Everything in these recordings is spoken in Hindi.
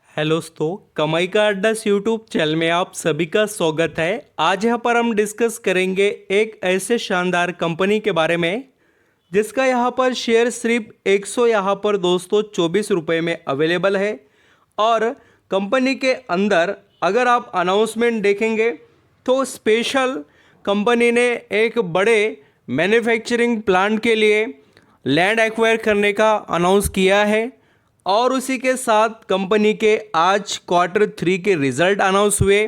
हेलो दोस्तों, कमाई का अड्डा यूट्यूब चैनल में आप सभी का स्वागत है। आज यहाँ पर हम डिस्कस करेंगे एक ऐसे शानदार कंपनी के बारे में जिसका यहाँ पर शेयर सिर्फ 100 यहाँ पर दोस्तों 24 रुपये में अवेलेबल है। और कंपनी के अंदर अगर आप अनाउंसमेंट देखेंगे तो स्पेशल कंपनी ने एक बड़े मैन्युफैक्चरिंग प्लांट के लिए लैंड एक्वायर करने का अनाउंस किया है। और उसी के साथ कंपनी के आज Q3 के रिजल्ट अनाउंस हुए,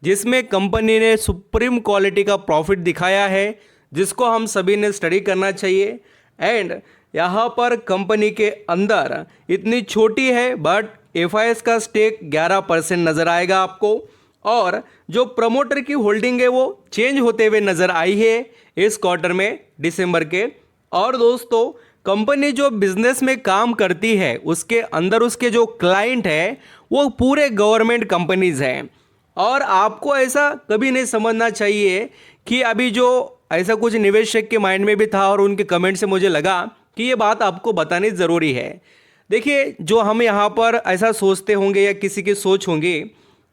जिसमें कंपनी ने सुप्रीम क्वालिटी का प्रॉफिट दिखाया है, जिसको हम सभी ने स्टडी करना चाहिए। एंड यहाँ पर कंपनी के अंदर इतनी छोटी है बट FIS का स्टेक 11% नज़र आएगा आपको। और जो प्रमोटर की होल्डिंग है वो चेंज होते हुए नज़र आई है इस क्वार्टर में दिसंबर के। और दोस्तों, कंपनी जो बिजनेस में काम करती है उसके अंदर उसके जो क्लाइंट है वो पूरे गवर्नमेंट कंपनीज हैं। और आपको ऐसा कभी नहीं समझना चाहिए कि अभी जो ऐसा कुछ निवेशक के माइंड में भी था और उनके कमेंट से मुझे लगा कि ये बात आपको बतानी ज़रूरी है। देखिए, जो हम यहाँ पर ऐसा सोचते होंगे या किसी की सोच होंगी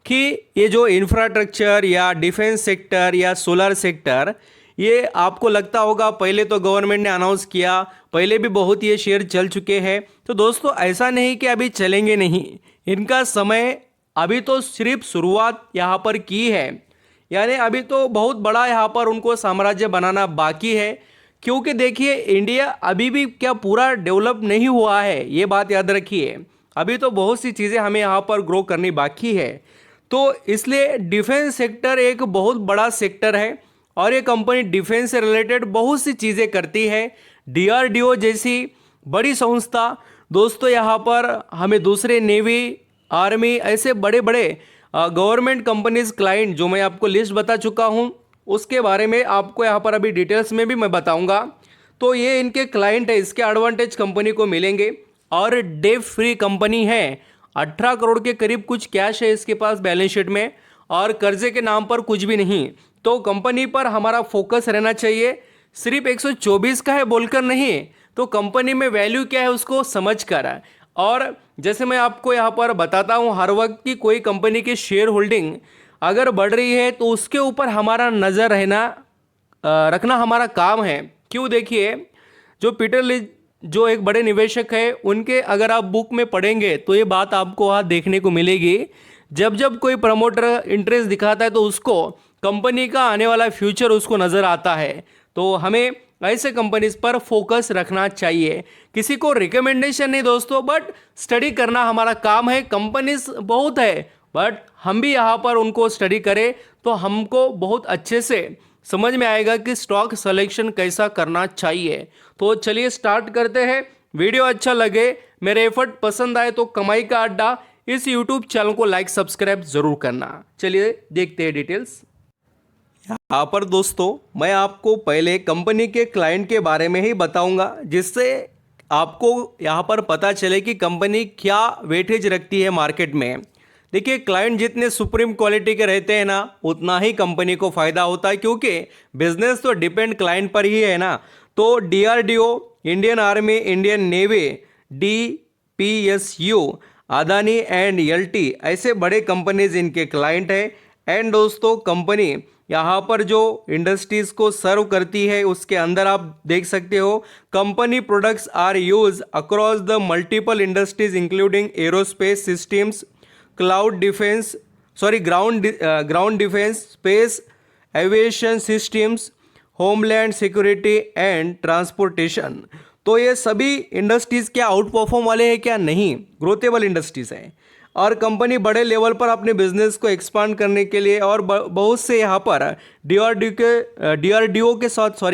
कि ये जो इंफ्रास्ट्रक्चर या डिफेंस सेक्टर या सोलर सेक्टर, ये आपको लगता होगा पहले तो गवर्नमेंट ने अनाउंस किया, पहले भी बहुत ये शेयर चल चुके हैं। तो दोस्तों, ऐसा नहीं कि अभी चलेंगे नहीं, इनका समय अभी तो सिर्फ शुरुआत यहाँ पर की है। यानी अभी तो बहुत बड़ा यहाँ पर उनको साम्राज्य बनाना बाकी है। क्योंकि देखिए, इंडिया अभी भी क्या पूरा डेवलप नहीं हुआ है, ये बात याद रखिए। अभी तो बहुत सी चीज़ें हमें यहाँ पर ग्रो करनी बाकी है। तो इसलिए डिफेंस सेक्टर एक बहुत बड़ा सेक्टर है और ये कंपनी डिफेंस से रिलेटेड बहुत सी चीज़ें करती है। DRDO जैसी बड़ी संस्था दोस्तों, यहाँ पर हमें दूसरे नेवी, आर्मी, ऐसे बड़े बड़े गवर्नमेंट कंपनीज क्लाइंट जो मैं आपको लिस्ट बता चुका हूँ, उसके बारे में आपको यहाँ पर अभी डिटेल्स में भी मैं बताऊँगा। तो ये इनके क्लाइंट है, इसके एडवांटेज कंपनी को मिलेंगे। और डेट फ्री कंपनी है, 18 करोड़ के करीब कुछ कैश है इसके पास बैलेंस शीट में, और कर्जे के नाम पर कुछ भी नहीं। तो कंपनी पर हमारा फोकस रहना चाहिए, सिर्फ 124 का है बोलकर नहीं, तो कंपनी में वैल्यू क्या है उसको समझ कर। और जैसे मैं आपको यहाँ पर बताता हूँ हर वक्त की कोई कंपनी की शेयर होल्डिंग अगर बढ़ रही है तो उसके ऊपर हमारा नज़र रखना हमारा काम है। क्यों? देखिए, जो पीटर लिंच जो एक बड़े निवेशक है, उनके अगर आप बुक में पढ़ेंगे तो ये बात आपको वहाँ देखने को मिलेगी। जब जब कोई प्रमोटर इंटरेस्ट दिखाता है तो उसको कंपनी का आने वाला फ्यूचर उसको नज़र आता है। तो हमें ऐसे कंपनीज पर फोकस रखना चाहिए। किसी को रिकमेंडेशन नहीं दोस्तों, बट स्टडी करना हमारा काम है। कंपनीज बहुत है बट हम भी यहाँ पर उनको स्टडी करें तो हमको बहुत अच्छे से समझ में आएगा कि स्टॉक सिलेक्शन कैसा करना चाहिए। तो चलिए स्टार्ट करते हैं। वीडियो अच्छा लगे, मेरे एफर्ट पसंद आए तो कमाई का अड्डा इस यूट्यूब चैनल को लाइक सब्सक्राइब जरूर करना। चलिए देखते हैं डिटेल्स। यहाँ पर दोस्तों, मैं आपको पहले कंपनी के क्लाइंट के बारे में ही बताऊंगा, जिससे आपको यहाँ पर पता चले कि कंपनी क्या वेटेज रखती है मार्केट में। देखिए, क्लाइंट जितने सुप्रीम क्वालिटी के रहते हैं ना, उतना ही कंपनी को फ़ायदा होता है, क्योंकि बिजनेस तो डिपेंड क्लाइंट पर ही है ना। तो DRDO, Indian army, Indian navy, DPSU, Adani and LT, ऐसे बड़े कंपनीज इनके क्लाइंट है। एंड दोस्तों, कंपनी यहाँ पर जो इंडस्ट्रीज को सर्व करती है उसके अंदर आप देख सकते हो, company products are use across the multiple industries including aerospace systems, cloud defence, ground defence, space, aviation systems, homeland security and transportation. तो ये सभी इंडस्ट्रीज़ क्या आउट परफॉर्म वाले हैं? क्या नहीं, ग्रोथेबल इंडस्ट्रीज़ हैं। और कंपनी बड़े लेवल पर अपने बिजनेस को एक्सपांड करने के लिए और बहुत से यहाँ पर DRDO के साथ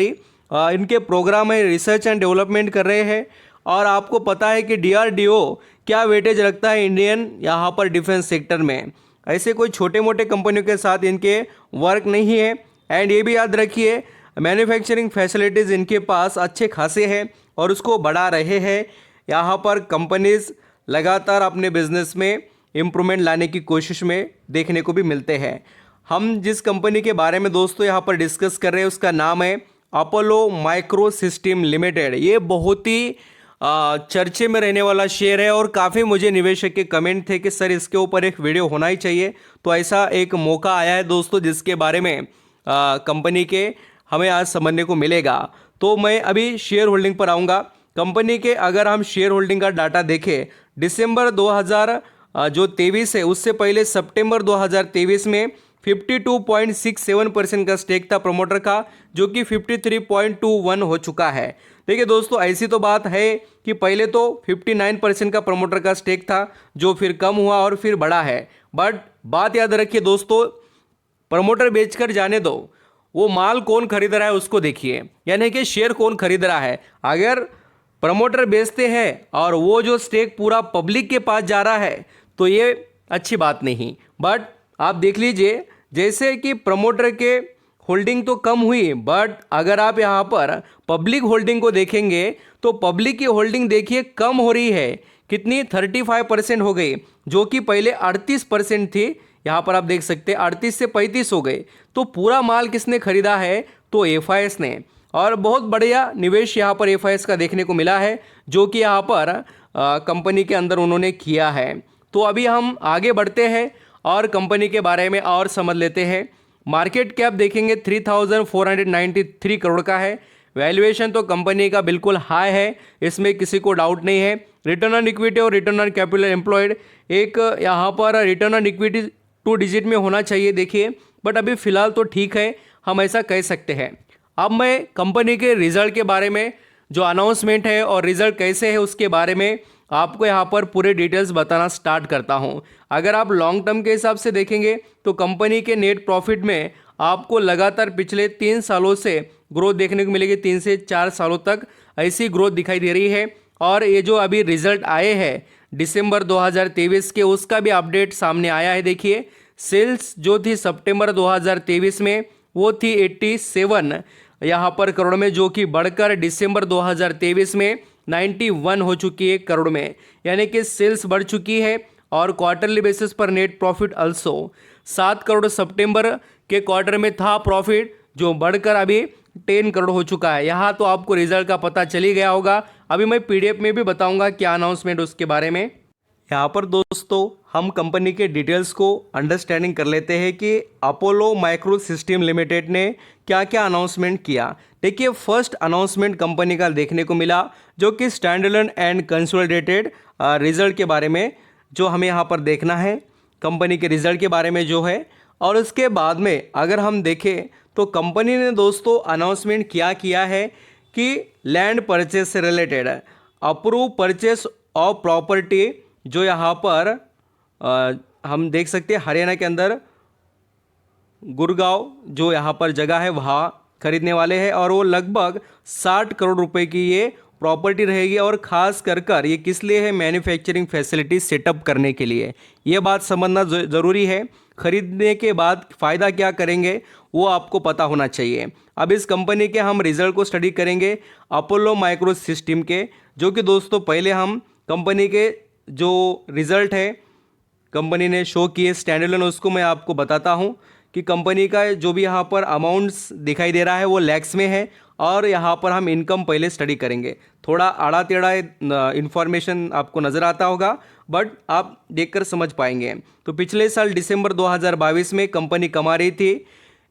इनके प्रोग्राम है, रिसर्च एंड डेवलपमेंट कर रहे हैं। और आपको पता है कि DRDO क्या वेटेज रखता है इंडियन यहाँ पर डिफेंस सेक्टर में। ऐसे कोई छोटे मोटे कंपनियों के साथ इनके वर्क नहीं है। एंड ये भी याद रखिए, मैन्युफैक्चरिंग फैसिलिटीज़ इनके पास अच्छे खासे हैं और उसको बढ़ा रहे हैं। यहाँ पर कंपनीज लगातार अपने बिजनेस में इम्प्रूवमेंट लाने की कोशिश में देखने को भी मिलते हैं। हम जिस कंपनी के बारे में दोस्तों यहाँ पर डिस्कस कर रहे हैं उसका नाम है अपोलो माइक्रो सिस्टम लिमिटेड। ये बहुत ही चर्चे में रहने वाला शेयर है और काफ़ी मुझे निवेशक के कमेंट थे कि सर इसके ऊपर एक वीडियो होना ही चाहिए। तो ऐसा एक मौका आया है दोस्तों जिसके बारे में कंपनी के हमें आज समझने को मिलेगा। तो मैं अभी शेयर होल्डिंग पर आऊँगा। कंपनी के अगर हम शेयर होल्डिंग का डाटा देखें, दिसंबर 2023 है उससे पहले सितंबर 2023 में 52.67% का स्टेक था प्रमोटर का, जो कि 53.21 हो चुका है। देखिए दोस्तों, ऐसी तो बात है कि पहले तो 59% का प्रमोटर का स्टेक था जो फिर कम हुआ और फिर बढ़ा है। बट बात याद रखिए दोस्तों, प्रमोटर बेचकर जाने दो, वो माल कौन खरीद रहा है उसको देखिए, यानी कि शेयर कौन खरीद रहा है। अगर प्रमोटर बेचते हैं और वो जो स्टेक पूरा पब्लिक के पास जा रहा है तो ये अच्छी बात नहीं। बट आप देख लीजिए, जैसे कि प्रमोटर के होल्डिंग तो कम हुई, बट अगर आप यहाँ पर पब्लिक होल्डिंग को देखेंगे तो पब्लिक की होल्डिंग देखिए कम हो रही है। कितनी? 35% हो गई, जो कि पहले 38% थी। यहाँ पर आप देख सकते हैं 38 से 35 हो गए। तो पूरा माल किसने खरीदा है? तो एफआईएस ने। और बहुत बढ़िया निवेश यहाँ पर एफआईएस का देखने को मिला है, जो कि यहाँ पर कंपनी के अंदर उन्होंने किया है। तो अभी हम आगे बढ़ते हैं और कंपनी के बारे में और समझ लेते हैं। मार्केट कैप देखेंगे 3493 करोड़ का है। वैल्यूएशन तो कंपनी का बिल्कुल हाई है, इसमें किसी को डाउट नहीं है। रिटर्न ऑन इक्विटी और रिटर्न ऑन कैपिटल एम्प्लॉयड, एक यहाँ पर रिटर्न ऑन इक्विटी 2 डिजिट में होना चाहिए देखिए, बट अभी फिलहाल तो ठीक है, हम ऐसा कह सकते हैं। अब मैं कंपनी के रिजल्ट के बारे में, जो अनाउंसमेंट है और रिजल्ट कैसे है उसके बारे में आपको यहाँ पर पूरे डिटेल्स बताना स्टार्ट करता हूँ। अगर आप लॉन्ग टर्म के हिसाब से देखेंगे तो कंपनी के नेट प्रॉफिट में आपको लगातार पिछले 3 सालों से ग्रोथ देखने को मिलेगी। 3 से 4 सालों तक ऐसी ग्रोथ दिखाई दे रही है। और ये जो अभी रिजल्ट आए हैं दिसंबर 2023 के, उसका भी अपडेट सामने आया है। देखिए, सेल्स जो थी सितंबर 2023 में वो थी 87 यहाँ पर करोड़ में, जो कि बढ़कर दिसंबर 2023 में 91 हो चुकी है करोड़ में, यानी कि सेल्स बढ़ चुकी है। और क्वार्टरली बेसिस पर नेट प्रॉफिट अल्सो 7 करोड़ सितंबर के क्वार्टर में था प्रॉफिट, जो बढ़कर अभी 10 करोड़ हो चुका है। यहाँ तो आपको रिजल्ट का पता चल ही गया होगा। अभी मैं पीडीएफ में भी बताऊंगा क्या अनाउंसमेंट उसके बारे में। यहाँ पर दोस्तों हम कंपनी के डिटेल्स को अंडरस्टैंडिंग कर लेते हैं कि अपोलो माइक्रो सिस्टम लिमिटेड ने क्या क्या अनाउंसमेंट किया। देखिए, फर्स्ट अनाउंसमेंट कंपनी का देखने को मिला, जो कि स्टैंडअलोन एंड कंसोलिडेटेड रिजल्ट के बारे में, जो हमें यहाँ पर देखना है कंपनी के रिजल्ट के बारे में जो है। और उसके बाद में अगर हम देखें तो कंपनी ने दोस्तों अनाउंसमेंट क्या किया है कि लैंड परचेस से related approve purchase of property, जो यहाँ पर हम देख सकते हैं हरियाणा के अंदर गुड़गांव जो यहाँ पर जगह है वहाँ खरीदने वाले हैं। और वो लगभग 60 करोड़ रुपए की ये प्रॉपर्टी रहेगी। और ख़ास कर ये किस लिए है? मैन्युफैक्चरिंग फैसिलिटी सेटअप करने के लिए। ये बात समझना ज़रूरी है। खरीदने के बाद फ़ायदा क्या करेंगे वो आपको पता होना चाहिए। अब इस कंपनी के हम रिजल्ट को स्टडी करेंगे अपोलो माइक्रो सिस्टम के, जो कि दोस्तों पहले हम कंपनी के जो रिज़ल्ट है कंपनी ने शो किए स्टैंडअलोन, उसको मैं आपको बताता हूं कि कंपनी का जो भी यहाँ पर अमाउंट्स दिखाई दे रहा है वो लैक्स में है। और यहाँ पर हम इनकम पहले स्टडी करेंगे। थोड़ा आड़ा टेढ़ा इन्फॉर्मेशन आपको नज़र आता होगा, बट आप देखकर समझ पाएंगे। तो पिछले साल दिसंबर 2022 में कंपनी कमा रही थी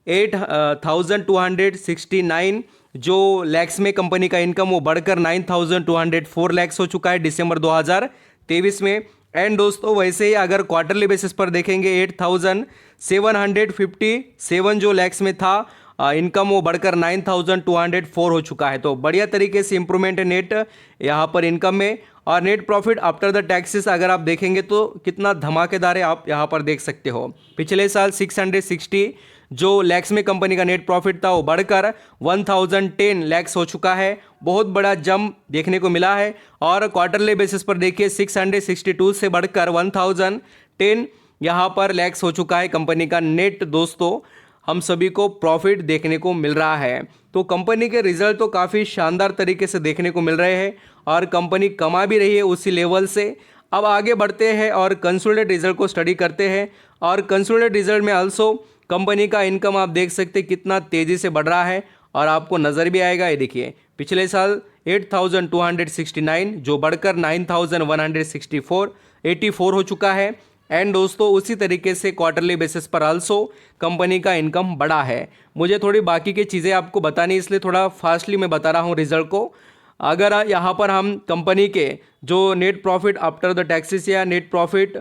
8,269 जो लैक्स में कंपनी का इनकम, वो बढ़कर 9,204 लैक्स हो चुका है दिसंबर 2023 में। एंड दोस्तों वैसे ही अगर क्वार्टरली बेसिस पर देखेंगे 8,757 जो लैक्स में था इनकम, वो बढ़कर 9,204 हो चुका है। तो बढ़िया तरीके से इंप्रूवमेंट है नेट यहाँ पर इनकम में। और net profit after the taxes अगर आप देखेंगे तो कितना धमाकेदार है, आप यहाँ पर देख सकते हो। पिछले साल 660 जो लैक्स में कंपनी का नेट प्रॉफिट था वो बढ़कर 1010 लैक्स हो चुका है। बहुत बड़ा जंप देखने को मिला है। और क्वार्टरली बेसिस पर देखिए 662 से बढ़कर 1010 यहाँ पर लैक्स हो चुका है कंपनी का नेट। दोस्तों हम सभी को प्रॉफिट देखने को मिल रहा है। तो कंपनी के रिजल्ट तो काफ़ी शानदार तरीके से देखने को मिल रहे हैं और कंपनी कमा भी रही है उसी लेवल से। अब आगे बढ़ते हैं और कंसोलिडेटेड रिजल्ट को स्टडी करते हैं। और कंसोलिडेटेड रिजल्ट में आल्सो कंपनी का इनकम आप देख सकते हैं कितना तेज़ी से बढ़ रहा है और आपको नज़र भी आएगा। ये देखिए पिछले साल 8,269 जो बढ़कर 9,164 हो चुका है। एंड दोस्तों उसी तरीके से क्वार्टरली बेसिस पर आल्सो कंपनी का इनकम बढ़ा है। मुझे थोड़ी बाकी की चीज़ें आपको बतानी, इसलिए थोड़ा फास्टली मैं बता रहा हूँ रिजल्ट को। अगर यहाँ पर हम कंपनी के जो net profit after the taxes या नेट प्रॉफिट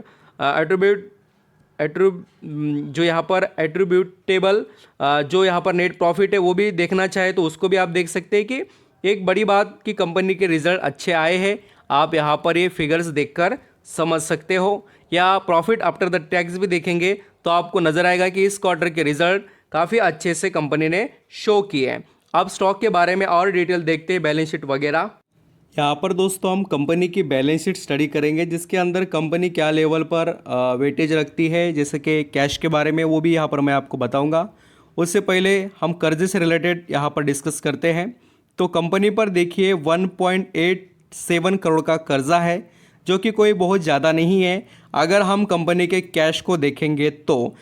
जो यहाँ पर एट्रीब्यूटेबल जो यहाँ पर नेट प्रॉफिट है वो भी देखना चाहे तो उसको भी आप देख सकते हैं कि एक बड़ी बात कि कंपनी के रिजल्ट अच्छे आए हैं। आप यहाँ पर ये फिगर्स देखकर समझ सकते हो, या प्रॉफिट आफ्टर द टैक्स भी देखेंगे तो आपको नज़र आएगा कि इस क्वार्टर के रिजल्ट काफ़ी अच्छे से कंपनी ने शो किए हैं। अब स्टॉक के बारे में और डिटेल देखते हैं, बैलेंस शीट वगैरह। यहाँ पर दोस्तों हम कंपनी की बैलेंस शीट स्टडी करेंगे जिसके अंदर कंपनी क्या लेवल पर वेटेज रखती है, जैसे कि कैश के बारे में वो भी यहाँ पर मैं आपको बताऊँगा। उससे पहले हम कर्जे से रिलेटेड यहाँ पर डिस्कस करते हैं। तो कंपनी पर देखिए 1.87 करोड़ का कर्जा है, जो कि कोई बहुत ज़्यादा नहीं है। अगर हम कंपनी के कैश को देखेंगे तो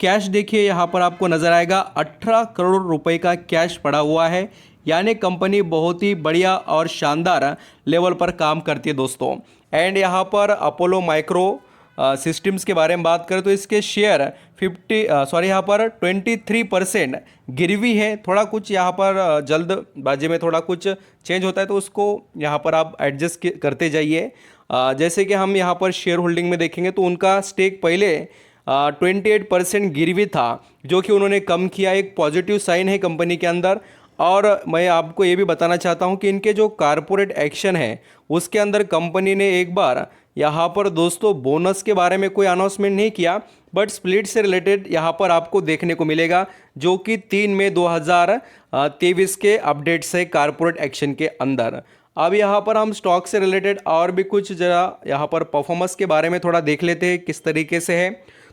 कैश देखिए यहाँ पर आपको नज़र आएगा 18 करोड़ रुपए का कैश पड़ा हुआ है, यानी कंपनी बहुत ही बढ़िया और शानदार लेवल पर काम करती है दोस्तों। एंड यहाँ पर अपोलो माइक्रो सिस्टम्स के बारे में बात करें तो इसके शेयर 23% गिरवी है। थोड़ा कुछ यहाँ पर जल्दबाजी में थोड़ा कुछ चेंज होता है तो उसको यहाँ पर आप एडजस्ट करते जाइए। जैसे कि हम यहाँ पर शेयर होल्डिंग में देखेंगे तो उनका स्टेक पहले 28% गिरवी था, जो कि उन्होंने कम किया। एक पॉजिटिव साइन है कंपनी के अंदर। और मैं आपको ये भी बताना चाहता हूँ कि इनके जो कारपोरेट एक्शन है उसके अंदर कंपनी ने एक बार यहाँ पर दोस्तों बोनस के बारे में कोई अनाउंसमेंट नहीं किया, बट स्प्लिट से रिलेटेड यहाँ पर आपको देखने को मिलेगा, जो कि 3 मई 2023 के अपडेट्स है कारपोरेट एक्शन के अंदर। अब यहाँ पर हम स्टॉक से रिलेटेड और भी कुछ जरा यहाँ पर परफॉर्मेंस के बारे में थोड़ा देख लेते हैं किस तरीके से है।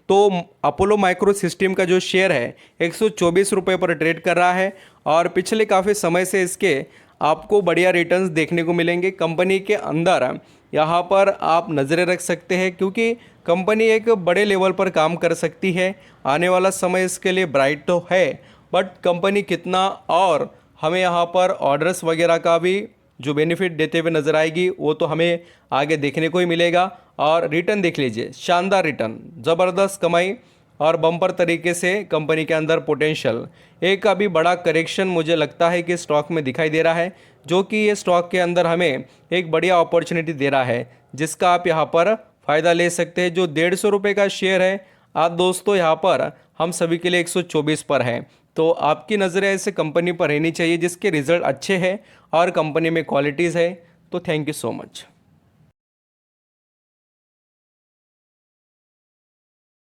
तो अपोलो माइक्रो सिस्टम का जो शेयर है 124 रुपये पर ट्रेड कर रहा है और पिछले काफ़ी समय से इसके आपको बढ़िया रिटर्न्स देखने को मिलेंगे। कंपनी के अंदर यहाँ पर आप नज़रें रख सकते हैं, क्योंकि कंपनी एक बड़े लेवल पर काम कर सकती है। आने वाला समय इसके लिए ब्राइट तो है, बट कंपनी कितना और हमें यहाँ पर ऑर्डर्स वगैरह का भी जो बेनिफिट देते हुए नज़र आएगी वो तो हमें आगे देखने को ही मिलेगा। और रिटर्न देख लीजिए, शानदार रिटर्न, ज़बरदस्त कमाई और बम्पर तरीके से कंपनी के अंदर पोटेंशियल। एक अभी बड़ा करेक्शन मुझे लगता है कि स्टॉक में दिखाई दे रहा है, जो कि ये स्टॉक के अंदर हमें एक बढ़िया अपॉर्चुनिटी दे रहा है, जिसका आप यहाँ पर फ़ायदा ले सकते हैं। जो 150 रुपये का शेयर है आप दोस्तों यहाँ पर हम सभी के लिए 124 पर है। तो आपकी नज़रें ऐसे कंपनी पर रहनी चाहिए जिसके रिज़ल्ट अच्छे हैं और कंपनी में क्वालिटीज़ है। तो थैंक यू सो मच।